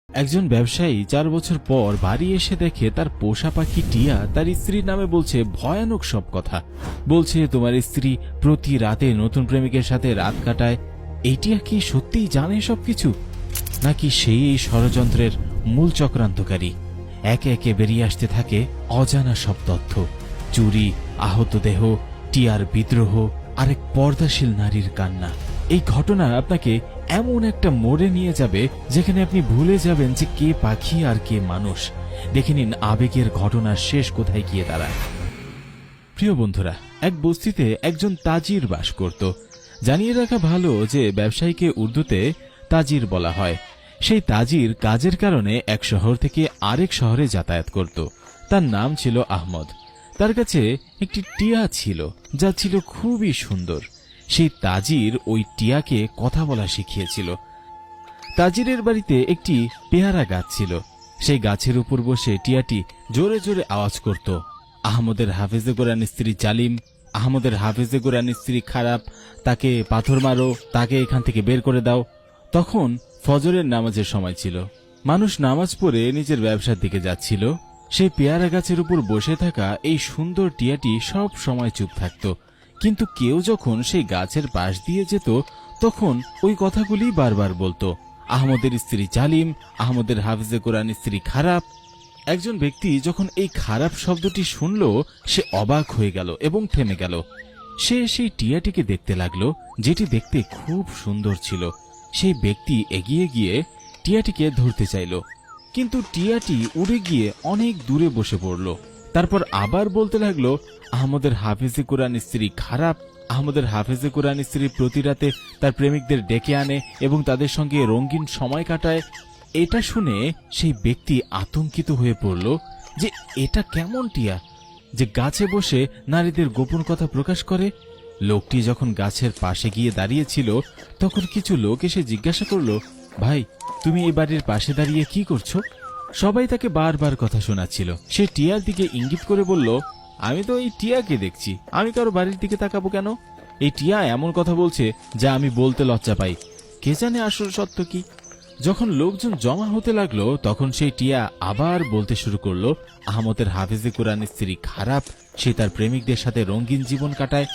একজন ব্যবসায়ী 4 বছর পর বাড়ি এসে দেখে তার পোষা পাখি টিয়া তার স্ত্রীর নামে বলছে ভয়ানক সব কথা। বলছে, তোমার স্ত্রী প্রতি রাতে নতুন প্রেমিকের সাথে রাত কাটায়। এই টিয়া কি সত্যিই জানে সবকিছু, নাকি সেই এই ষড়যন্ত্রের মূল চক্রান্তকারী? একে একে বেরিয়ে আসতে থাকে অজানা সব তথ্য। চুরি, আহত দেহ, টিয়ার বিদ্রোহ, আরেক পর্দাশীল নারীর কান্না। এই ঘটনা আপনাকে এমন একটা মোড়ে নিয়ে যাবে যেখানে আপনি ভুলে যাবেন যে কে পাখি আর কে মানুষ। দেখে নিন আবেগের ঘটনার শেষ কোথায় গিয়ে দাঁড়ায়। প্রিয় বন্ধুরা, এক বস্তিতে একজন তাজির বাস করত। জানিয়ে রাখা ভালো যে ব্যবসায়ীকে উর্দুতে তাজির বলা হয়। সেই তাজির কাজের কারণে এক শহর থেকে আরেক শহরে যাতায়াত করত। তার নাম ছিল আহমদ। তার কাছে একটি টিয়া ছিল, যা ছিল খুবই সুন্দর। সেই তাজির ওই টিয়াকে কথা বলা শিখিয়েছিল। তাজিরের বাড়িতে একটি পেয়ারা গাছ ছিল। সেই গাছের উপর বসে টিয়াটি জোরে জোরে আওয়াজ করত, আহমদের হাফেজে কোরআন স্ত্রী জালিম, আহমদের হাফেজে কোরআন স্ত্রী খারাপ, তাকে পাথর মারো, তাকে এখান থেকে বের করে দাও। তখন ফজরের নামাজের সময় ছিল। মানুষ নামাজ পড়ে নিজের ব্যবসার দিকে যাচ্ছিল। সেই পেয়ারা গাছের উপর বসে থাকা এই সুন্দর টিয়াটি সব সময় চুপ থাকত, কিন্তু কেউ যখন সেই গাছের পাশ দিয়ে যেত তখন ওই কথাগুলি বারবার বলতো, আহমদের স্ত্রী জালিম, আহমদের হাফেজে কোরআন স্ত্রী খারাপ। একজন ব্যক্তি যখন এই খারাপ শব্দটি শুনল, সে অবাক হয়ে গেল এবং থেমে গেল। সে সেই টিয়াটিকে দেখতে লাগলো, যেটি দেখতে খুব সুন্দর ছিল। সেই ব্যক্তি এগিয়ে গিয়ে টিয়াটিকে ধরতে চাইল, কিন্তু টিয়াটি উড়ে গিয়ে অনেক দূরে বসে পড়ল। তারপর আবার বলতে লাগলো, আহমদের হাফেজে কোরআন স্ত্রী খারাপ, আহমদের হাফেজে কোরআন স্ত্রী প্রতি রাতে তার প্রেমিকদের ডেকে আনে এবং তাদের সঙ্গে রঙিন সময় কাটায়। এটা শুনে সেই ব্যক্তি আতঙ্কিত হয়ে পড়ল যে এটা কেমন টিয়া যে গাছে বসে নারীদের গোপন কথা প্রকাশ করে। লোকটি যখন গাছের পাশে গিয়ে দাঁড়িয়েছিল তখন কিছু লোক এসে জিজ্ঞাসা করল, ভাই, তুমি এই বাড়ির পাশে দাঁড়িয়ে কি করছো? সবাই তাকে বারবার কথা শোনাচ্ছিল। সে টিয়ার দিকে ইঙ্গিত করে বলল, আমি তো এই টিয়াকে দেখছি, আমি কারো বাড়ির দিকে তাকাবো কেন? এই টিয়া এমন কথা বলছে যা আমি বলতে লজ্জা পাই, কে জানে আসল সত্য কি? যখন লোকজন জমা হতে লাগলো তখন সেই টিয়া আবার বলতে শুরু করলো, আহমদের হাফেজে কোরআন স্ত্রী খারাপ, সে তার প্রেমিকদের সাথে রঙিন জীবন কাটায়।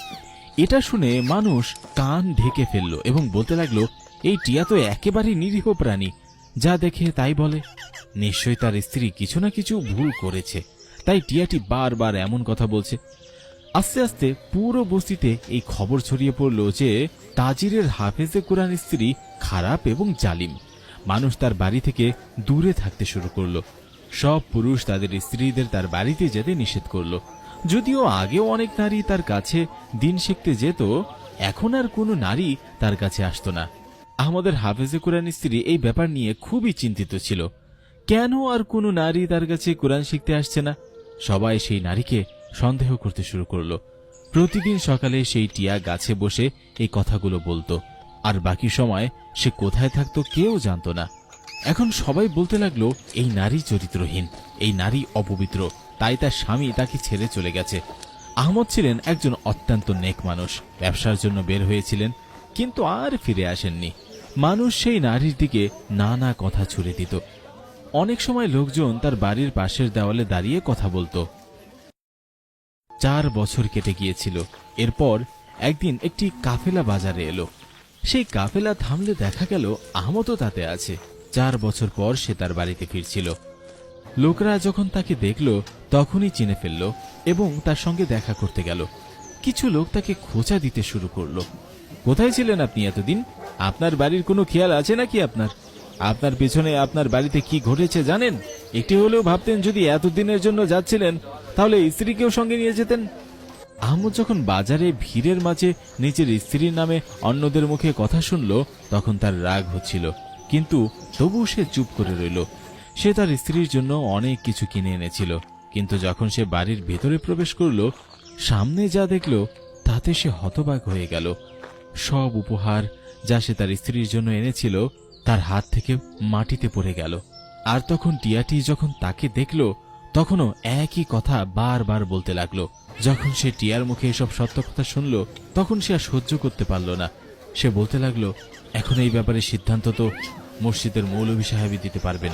এটা শুনে মানুষ কান ঢেকে ফেললো এবং বলতে লাগলো, এই টিয়া তো একেবারে নিরীহ প্রাণী, যা দেখে তাই বলে। নিশ্চয়ই তার স্ত্রী কিছু না কিছু ভুল করেছে, তাই টিয়াটি বারবার এমন কথা বলছে। আস্তে আস্তে পুরো বস্তিতে এই খবর ছড়িয়ে পড়ল যে তাজিরের হাফেজে কোরআন স্ত্রী খারাপ এবং জালিম। মানুষ তার বাড়ি থেকে দূরে থাকতে শুরু করলো। সব পুরুষ তাদের স্ত্রীদের তার বাড়িতে যেতে নিষেধ করলো। যদিও আগেও অনেক নারী তার কাছে দিন শিখতে যেত, এখন আর কোনো নারী তার কাছে আসতো না। আহমদের হাফেজে কোরআন স্ত্রী এই ব্যাপার নিয়ে খুবই চিন্তিত ছিল। কেন আর কোনো নারী তার কাছে কোরআন শিখতে আসছে না? সবাই সেই নারীকে সন্দেহ করতে শুরু করলো। প্রতিদিন সকালে সেই টিয়া গাছে বসে এই কথাগুলো বলতো, আর বাকি সময় সে কোথায় থাকতো কেউ জানতো না। এখন সবাই বলতে লাগলো, এই নারী চরিত্রহীন, এই নারী অপবিত্র, তাই তার স্বামী তাকে ছেড়ে চলে গেছে। আহমদ ছিলেন একজন অত্যন্ত নেক মানুষ, ব্যবসার জন্য বের হয়েছিলেন, কিন্তু আর ফিরে আসেননি। মানুষ সেই নারীর দিকে নানা কথা ছুড়ে দিত। অনেক সময় লোকজন তার বাড়ির পাশের দেওয়ালে দাঁড়িয়ে কথা বলতো। 4 বছর কেটে গিয়েছিল। এরপর একদিন একটি কাফেলা বাজারে এলো। সেই কাফেলা থামলে দেখা গেল আহমদও তাতে আছে। 4 বছর পর সে তার বাড়িতে ফিরছিল। লোকরা যখন তাকে দেখল তখনই চিনে ফেলল এবং তার সঙ্গে দেখা করতে গেল। কিছু লোক তাকে খোঁচা দিতে শুরু করলো, কোথায় ছিলেন আপনি এতদিন? আপনার বাড়ির কোনো খেয়াল আছে নাকি আপনার? আপনার পেছনে আপনার বাড়িতে কি ঘটেছে জানেন? একটি হলেও ভাবতেন যদি এতদিনের জন্য যাচ্ছিলেন তাহলে স্ত্রীকেও সঙ্গে নিয়ে যেতেন। আহমদ যখন বাজারে ভিড়ের মাঝে নিজের স্ত্রীর নামে অন্যদের মুখে কথা শুনল তখন তার রাগ হচ্ছিল, কিন্তু তবু সে চুপ করে রইল। সে তার স্ত্রীর জন্য অনেক কিছু কিনে এনেছিল, কিন্তু যখন সে বাড়ির ভেতরে প্রবেশ করল সামনে যা দেখল তাতে সে হতবাক হয়ে গেল। সব উপহার যা সে তার স্ত্রীর জন্য এনেছিল তার হাত থেকে মাটিতে পড়ে গেল। আর তখন টিয়াটি যখন তাকে দেখল তখনও একই কথা বারবার বলতে লাগলো। যখন সে টিয়ার মুখে এসব সত্য কথা শুনল তখন সে আর সহ্য করতে পারল না। সে বলতে লাগলো, এখন এই ব্যাপারে সিদ্ধান্ত তো মসজিদের মৌলভী সাহেবই দিতে পারবেন।